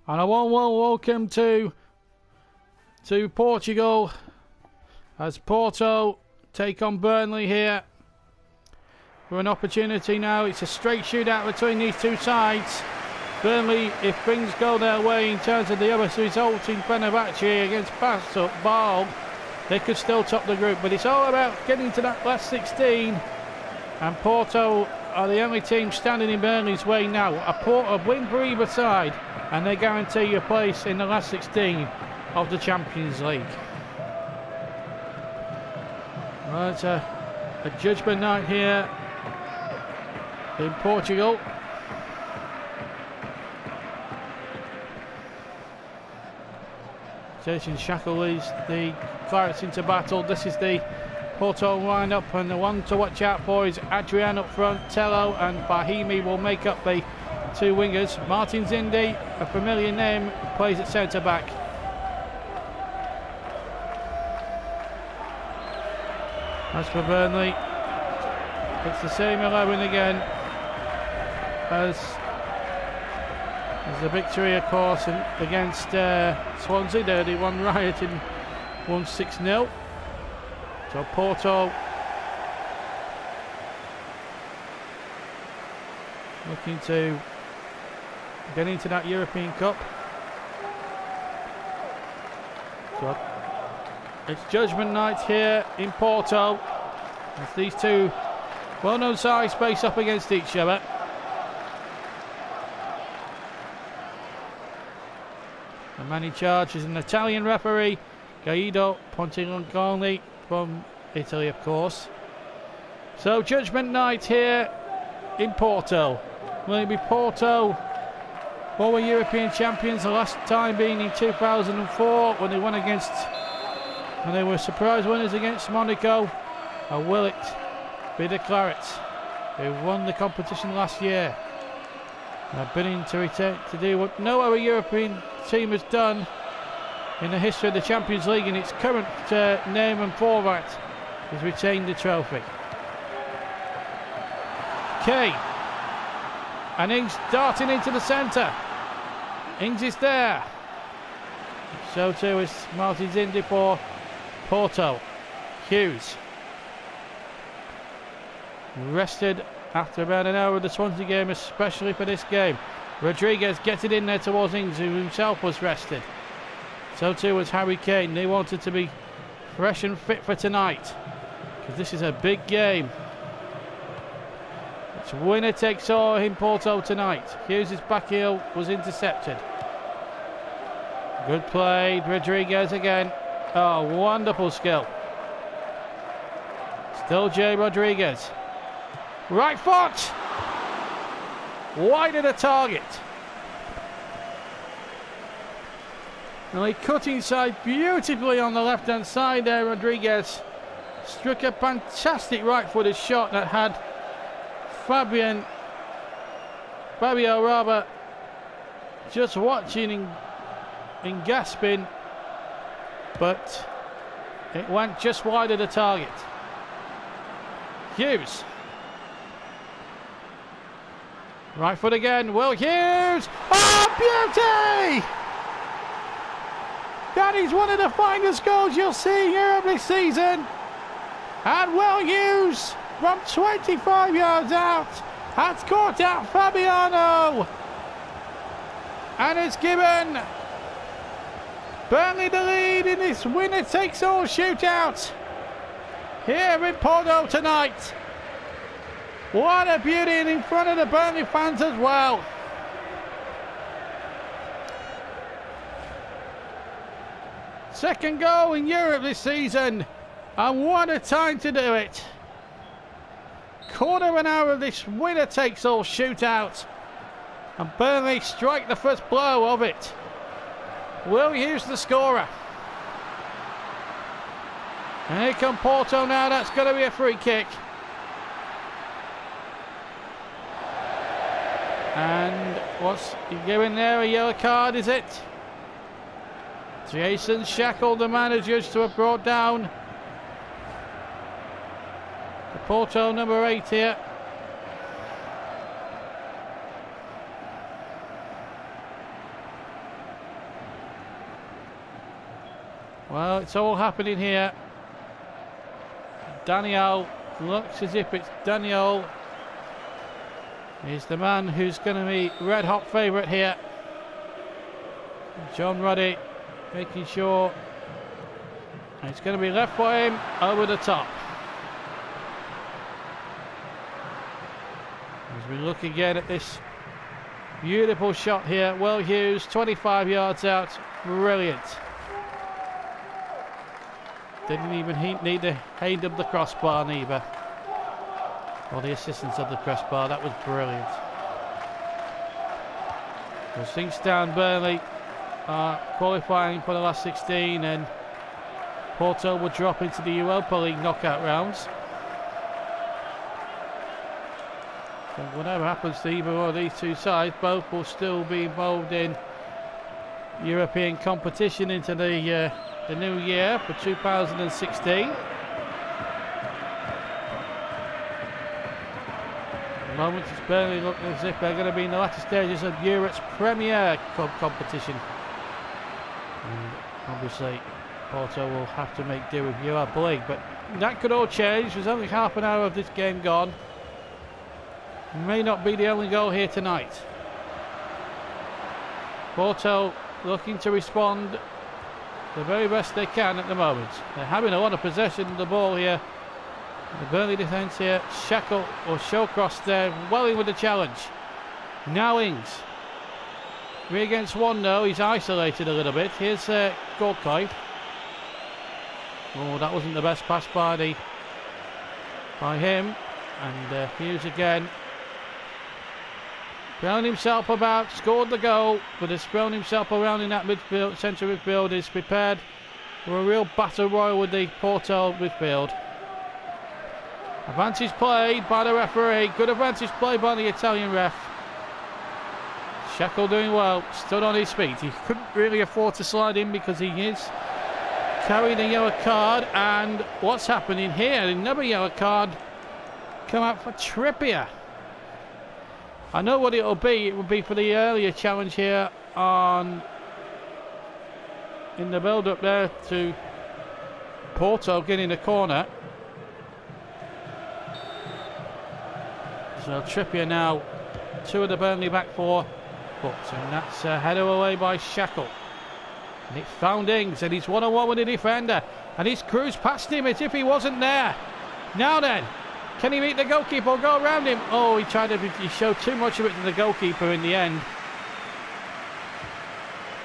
And a warm welcome to Portugal as Porto take on Burnley here for an opportunity now. It's a straight shootout between these two sides. Burnley, if things go their way in terms of the other result in Fenerbahce against Porto, they could still top the group. But it's all about getting to that last 16. And Porto are the only team standing in Burnley's way now. A win for either side, and they guarantee you a place in the last 16 of the Champions League. Well, it's a judgment night here in Portugal. Jason Shackle leads the Clarets into battle. This is the Porto line-up, and the one to watch out for is Adrian up front. Tello and Fahimi will make up the two wingers. Martin Zindi, a familiar name, plays at centre-back. As for Burnley, it's the same 11 again as the victory, of course, against Swansea. They won riot and won 6-0. So Porto looking to get into that European Cup. So it's judgment night here in Porto as these two well-known sides face up against each other. The man in charge is an Italian referee, Guido Pontiglioni, from Italy, of course. So judgment night here in Porto. Will it be Porto, former European champions, the last time being in 2004 when they won when they were surprise winners against Monaco, or will it be the Clarets who won the competition last year? They're bidding to return to do what no other European team has done in the history of the Champions League in its current name and format, is retain the trophy. Kane and Ings darting into the centre. Ings is there. So too is Martin Zindi for Porto. Hughes rested after about an hour of the Swansea game, especially for this game. Rodriguez gets it in there towards Ings, who himself was rested. So too was Harry Kane. They wanted to be fresh and fit for tonight, because this is a big game. It's winner takes all in Porto tonight. Hughes' back heel was intercepted. Good play, Rodriguez again. Oh, wonderful skill. Still Jay Rodriguez. Right foot! Wide of the target. Well, he cut inside beautifully on the left-hand side there. Rodriguez struck a fantastic right-footed shot that had Fabio rather just watching and gasping, but it went just wide of the target. Hughes. Right foot again. Will Hughes. Oh, beauty! That is one of the finest goals you'll see in Europe this season. And Will Hughes from 25 yards out has caught out Fabiano. And it's given Burnley the lead in this winner-takes-all shootout here in Porto tonight. What a beauty, and in front of the Burnley fans as well. Second goal in Europe this season, and what a time to do it. Quarter of an hour of this winner-takes-all shootout, and Burnley strike the first blow of it. Will Hughes the scorer. And here come Porto now. That's going to be a free kick. And what's he giving there? A yellow card, is it? Jason Shackle, the manager, to have brought down the Porto number 8 here. Well, it's all happening here. Daniel looks as if it's Daniel is the man who's going to be red hot favourite here. John Ruddy making sure it's going to be left for him over the top. As we look again at this beautiful shot here, Will Hughes, 25 yards out, brilliant. Didn't even need the aid of the crossbar neither, or the assistance of the crossbar. That was brilliant. As things stand, Burnley are qualifying for the last 16, and Porto will drop into the Europa League knockout rounds. So whatever happens to either of these two sides, both will still be involved in European competition into the new year for 2016. At the moment it's Burnley looking as if they're going to be in the latter stages of Europe's Premier Club competition. And obviously Porto will have to make do with Europa League, but that could all change. There's only half an hour of this game gone. May not be the only goal here tonight. Porto looking to respond the very best they can at the moment. They're having a lot of possession of the ball here. The Burnley defence here. Shackle or Shawcross there, well in with the challenge. Now Ings. 3 against 1 though, he's isolated a little bit. Here's Gorkoy. Oh, that wasn't the best pass by him. And Hughes again. Thrown himself about, scored the goal, but has thrown himself around in that midfield, centre midfield. Is prepared for a real battle royal with the Porto midfield. Advantage played by the referee. Good advantage played by the Italian ref. Shackle doing well, stood on his feet. He couldn't really afford to slide in because he is carrying a yellow card. And what's happening here? Another yellow card come out for Trippier. I know what it'll be. It will be for the earlier challenge here in the build-up there to Porto getting a corner. So Trippier now, 2 of the Burnley back 4, and that's a header away by Shackle. And it found Ings, and he's one-on-one with the defender, and he's cruised past him as if he wasn't there. Now then, can he meet the goalkeeper or go around him? Oh, he showed too much of it to the goalkeeper in the end.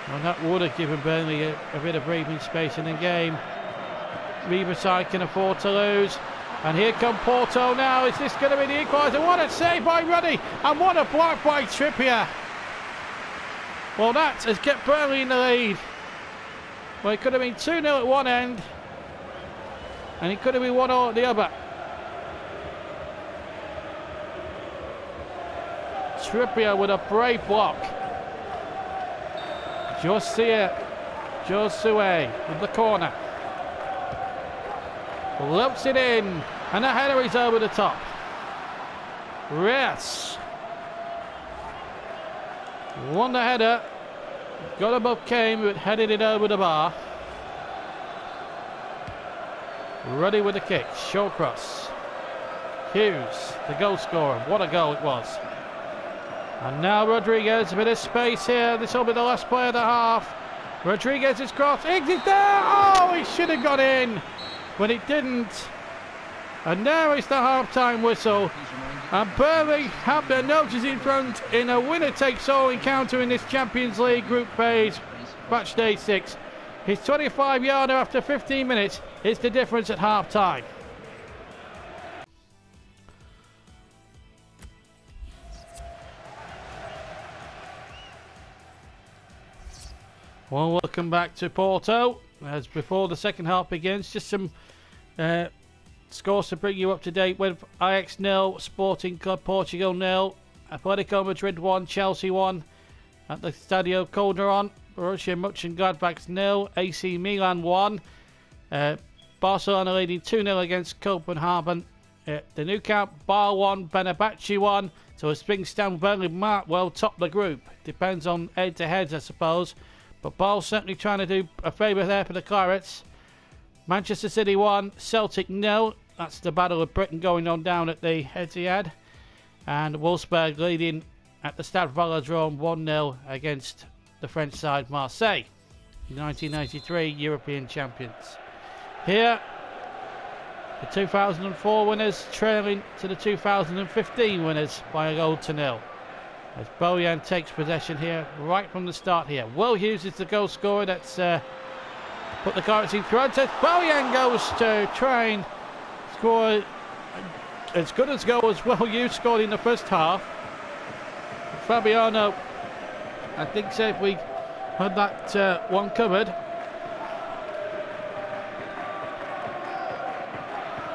Well, that would have given Burnley a bit of breathing space in the game. Neither side can afford to lose. And here come Porto now. Is this going to be the equaliser? What a save by Ruddy, and what a block by Trippier. Well, that has kept Burnley in the lead. Well, it could have been 2-0 at one end, and it could have been 1-0 at the other. Trippier with a brave block. Josue with the corner. Lopes it in, and the header is over the top. Yes. Won the header. Got above Kane, but headed it over the bar. Ruddy with the kick. Shawcross. Hughes, the goal scorer. What a goal it was. And now Rodriguez, a bit of space here. This will be the last play of the half. Rodriguez is crossed. Ings is there. Oh, he should have got in, but it didn't. And now it's the half-time whistle. And Burnley have their noses in front in a winner-takes-all encounter in this Champions League group phase, match day 6. His 25-yarder after 15 minutes is the difference at half-time. Well, welcome back to Porto. As before the second half begins, just some scores to bring you up to date with. Ajax 0, Sporting Club Portugal 0, Atletico Madrid 1, Chelsea 1 at the Stadio Calderon. Borussia Mönchengladbach 0, AC Milan 1. Barcelona leading 2-0 against Copenhagen. The Nou Camp, Bar 1, Fenerbahce 1. So as things stand, Burnley might well top the group. Depends on head-to-heads, I suppose. But Ball's certainly trying to do a favour there for the Clarets. Manchester City 1, Celtic 0. That's the Battle of Britain going on down at the Etihad. And Wolfsburg leading at the Stade Velodrome 1-0 against the French side Marseille. 1993 European champions. Here, the 2004 winners trailing to the 2015 winners by a goal to nil. As Bojan takes possession here right from the start here. Will Hughes is the goal scorer that's put the Clarets in front. As Bojan goes to try and score as good as goal as Will Hughes scored in the first half. Fabiano, I think so if we had that one covered.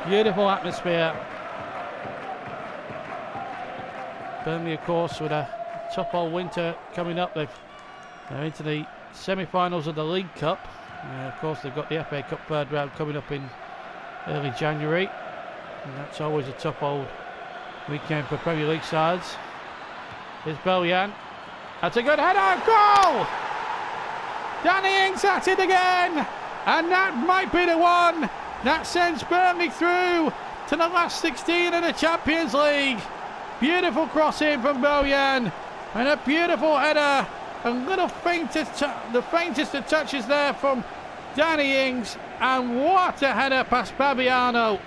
Beautiful atmosphere. Burnley, of course, with a tough old winter coming up. They're into the semi-finals of the League Cup. Of course, they've got the FA Cup third round coming up in early January. And that's always a tough old weekend for Premier League sides. Here's Bojan. That's a good header. Goal! Danny Ings at it again. And that might be the one that sends Burnley through to the last 16 of the Champions League. Beautiful crossing from Bojan. And a beautiful header. A little the faintest of touches there from Danny Ings. And what a header past Fabiano.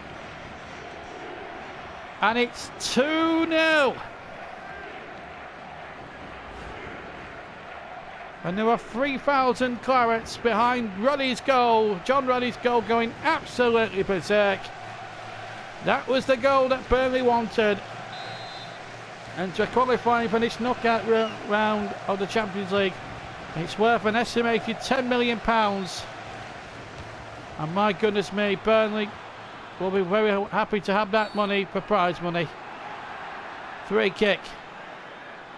And it's 2-0. And there were 3,000 Clarets behind Ruddy's goal. John Ruddy's goal going absolutely berserk. That was the goal that Burnley wanted. And to qualify for this knockout round of the Champions League, it's worth an estimated £10 million. And my goodness me, Burnley will be very happy to have that money for prize money. Free kick.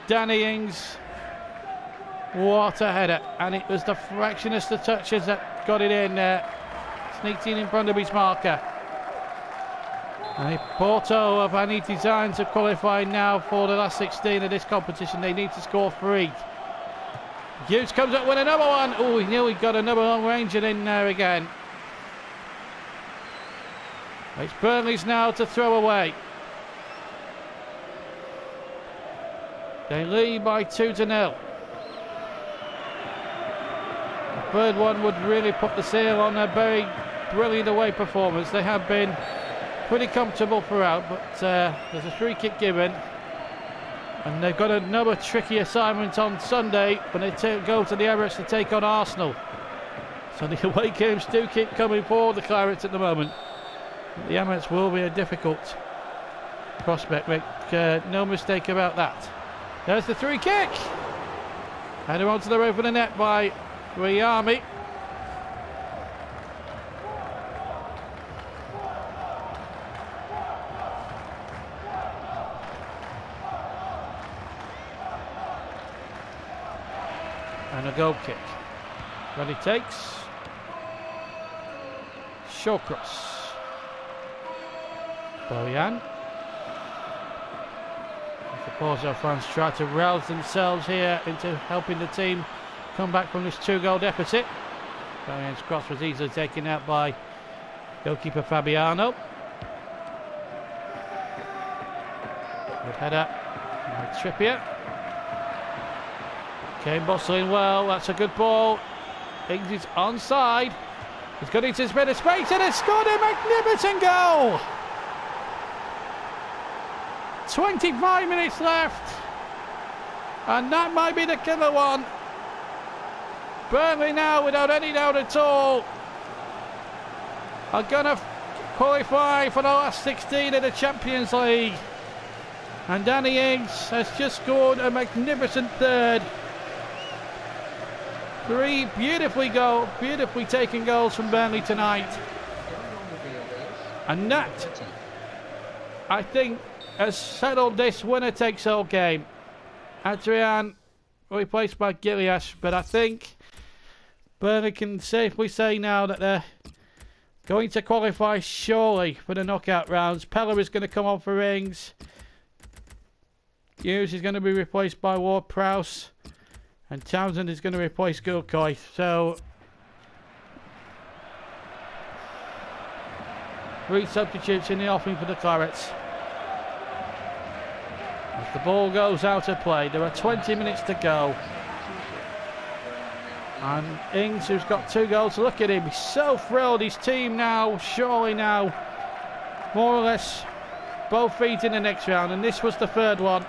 Danny Ings. What a header. And it was the fractionest of touches that got it in there. Sneaked in front of his marker. And if Porto have any designs to qualify now for the last 16 of this competition, they need to score 3. Hughes comes up with another one. Oh, he nearly got another long ranger in there again. It's Burnley's now to throw away. They lead by 2-0. The third one would really put the seal on a very brilliant away performance. They have been pretty comfortable throughout, but there's a free kick given. And they've got another tricky assignment on Sunday when they go to the Emirates to take on Arsenal. So the away games do keep coming for the Clarets at the moment. The Emirates will be a difficult prospect, make no mistake about that. There's the free kick. Header onto the roof of the net by Riyami. And a goal kick. Ready takes. Shawcross. Bojan. The Porto fans try to rouse themselves here into helping the team come back from this 2-goal deficit. Bojan's cross was easily taken out by goalkeeper Fabiano. Good header by Trippier. Came bustling well. That's a good ball. Ings is onside. He's got into his bit of space and has scored a magnificent goal. 25 minutes left. And that might be the killer one. Burnley now, without any doubt at all, are going to qualify for the last 16 of the Champions League. And Danny Ings has just scored a magnificent third. 3 beautifully taken goals from Burnley tonight. And that, I think, has settled this winner-takes-all game. Adrian replaced by Giliash, but I think Burnley can safely say now that they're going to qualify surely for the knockout rounds. Pella is going to come on for Ings. Hughes is going to be replaced by Ward-Prowse. And Townsend is going to replace Gulkoy. So 3 substitutes in the offing for the Clarets. As the ball goes out of play, there are 20 minutes to go. And Ings, who's got 2 goals, look at him, he's so thrilled. His team now, surely now, more or less both feet in the next round, and this was the 3rd one.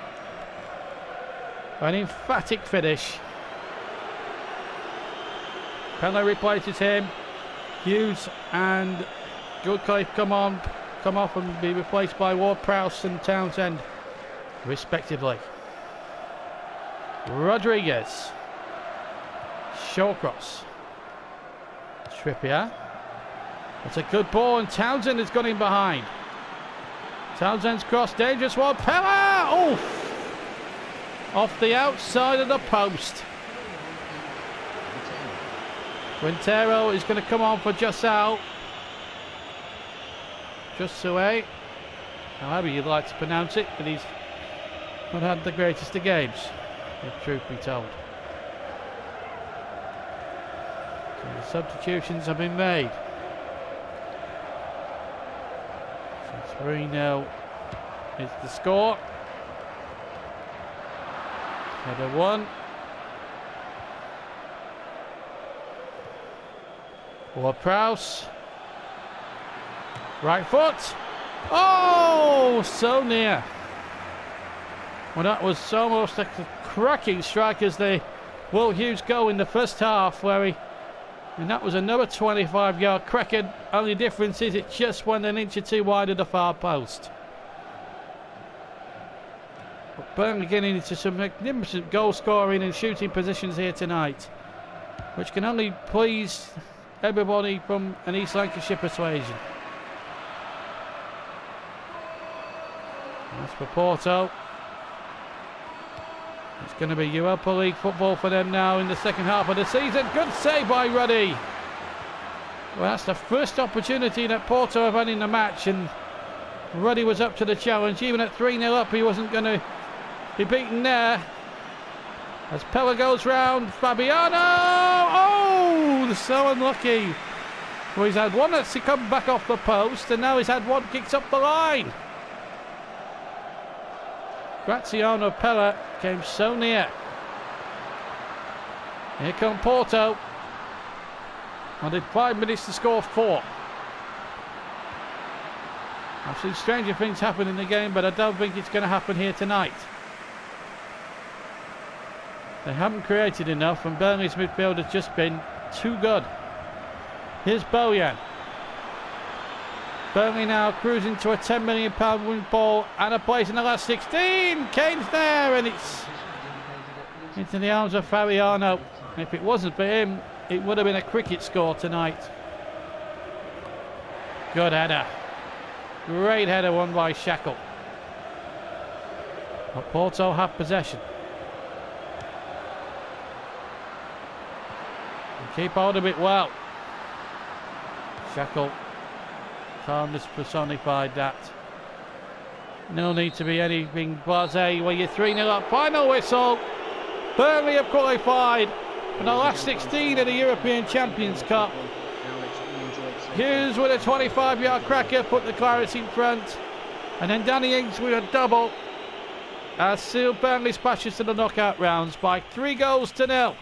An emphatic finish. Pella replaces him. Hughes and Goodcliffe come off and be replaced by Ward-Prowse and Townsend, respectively. Rodriguez. Shawcross. Trippier. That's a good ball, and Townsend has got in behind. Townsend's cross, dangerous one. Pella! Oof! Off the outside of the post. Quintero is going to come on for just out. Just away. However you'd like to pronounce it, but he's not had the greatest of games, if truth be told. So the substitutions have been made. So 3-0 is the score. Header 1. Ward-Prowse. Right foot. Oh, so near. Well, that was almost a cracking strike as the Will Hughes go in the first half, and that was another 25-yard cracker. Only difference is it just went an inch or 2 wide of the far post. But Burnley getting into some magnificent goal scoring and shooting positions here tonight, which can only please everybody from an East Lancashire persuasion. That's for Porto. It's going to be Europa League football for them now in the second half of the season. Good save by Ruddy. Well, that's the first opportunity that Porto have had in the match, and Ruddy was up to the challenge. Even at 3-0 up, he wasn't going to be beaten there. As Pella goes round, Fabiano! Oh, so unlucky. Well, he's had one that's come back off the post, and now he's had one kicked up the line. Graziano Pella came so near. Here come Porto. Wanted 5 minutes to score 4. I've seen stranger things happen in the game, but I don't think it's going to happen here tonight. They haven't created enough, and Burnley's midfield has just been too good. Here's Bojan. Burnley now cruising to a £10 million win ball and a place in the last 16. Kane's there, and it's into the arms of Fabiano. If it wasn't for him, it would have been a cricket score tonight. Good header. Great header won by Shackle. But Porto have possession. They keep hold of it well. Shackle. Calmness personified that. No need to be anything blasé where you're 3-0 up. Final whistle. Burnley have qualified for the last 16 of the European Champions Cup. Hughes with a 25-yard cracker put the Clarets in front, and then Danny Ings with a double sealed Burnley's passage to the knockout rounds by 3 goals to 0.